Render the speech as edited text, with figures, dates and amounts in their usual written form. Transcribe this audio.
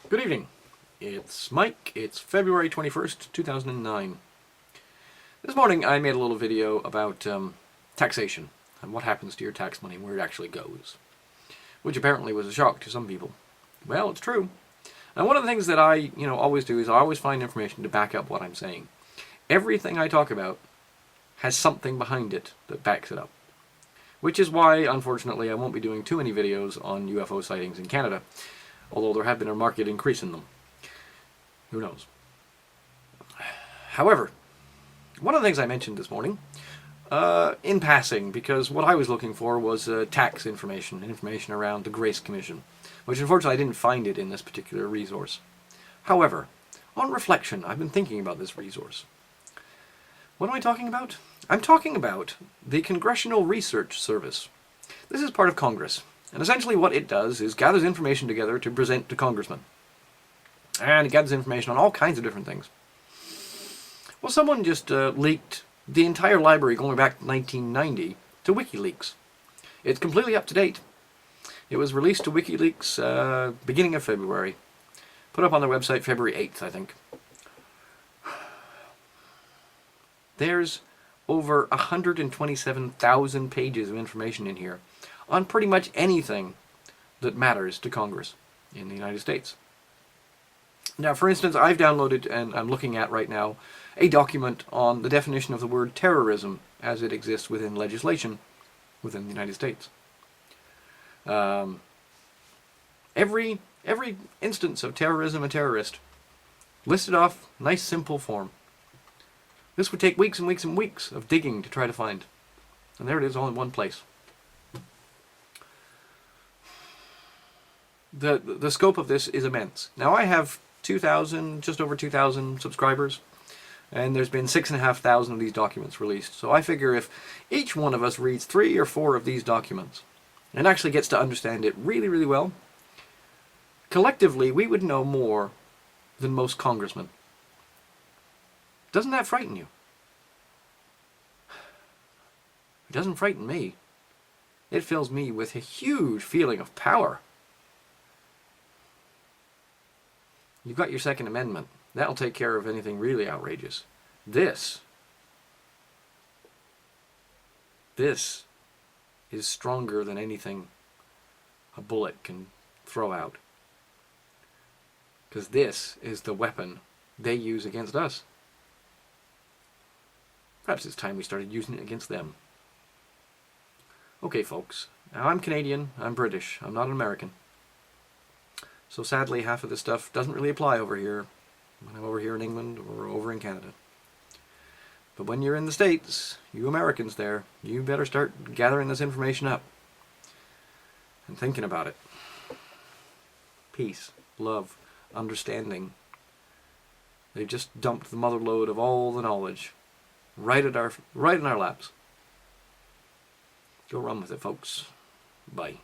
Good evening. It's Mike. It's February 21st, 2009. This morning I made a little video about taxation and what happens to your tax money and where it actually goes, which apparently was a shock to some people. Well, it's true. And one of the things that I always do is I always find information to back up what I'm saying. Everything I talk about has something behind it that backs it up. Which is why, unfortunately, I won't be doing too many videos on UFO sightings in Canada, although there have been a marked increase in them. Who knows? However, one of the things I mentioned this morning, in passing, because what I was looking for was tax information around the Grace Commission, which unfortunately I didn't find it in this particular resource. However, on reflection, I've been thinking about this resource. What am I talking about? I'm talking about the Congressional Research Service. This is part of Congress, and essentially what it does is gathers information together to present to congressmen. And it gathers information on all kinds of different things. Well, someone just leaked the entire library going back to 1990 to Wikileaks. It's completely up to date. It was released to Wikileaks beginning of February. Put up on their website February 8th, I think. There's over 127,000 pages of information in here on pretty much anything that matters to Congress in the United States. Now, for instance, I've downloaded, and I'm looking at right now, a document on the definition of the word terrorism as it exists within legislation within the United States. Every instance of terrorism and terrorist listed off, nice simple form. This would take weeks and weeks and weeks of digging to try to find. And there it is, all in one place. The scope of this is immense. Now I have just over 2,000 subscribers, and there's been 6,500 of these documents released. So I figure if each one of us reads 3 or 4 of these documents and actually gets to understand it really, really well, collectively we would know more than most congressmen. Doesn't that frighten you? It doesn't frighten me. It fills me with a huge feeling of power. You've got your Second Amendment. That'll take care of anything really outrageous. This is stronger than anything a bullet can throw out. Because this is the weapon they use against us. Perhaps it's time we started using it against them. Okay, folks. Now, I'm Canadian, I'm British, I'm not an American. So sadly, half of this stuff doesn't really apply over here, when I'm over here in England or over in Canada. But when you're in the States, you Americans there, you better start gathering this information up and thinking about it. Peace, love, understanding. They've just dumped the mother lode of all the knowledge right in our laps. Go run with it, folks. Bye.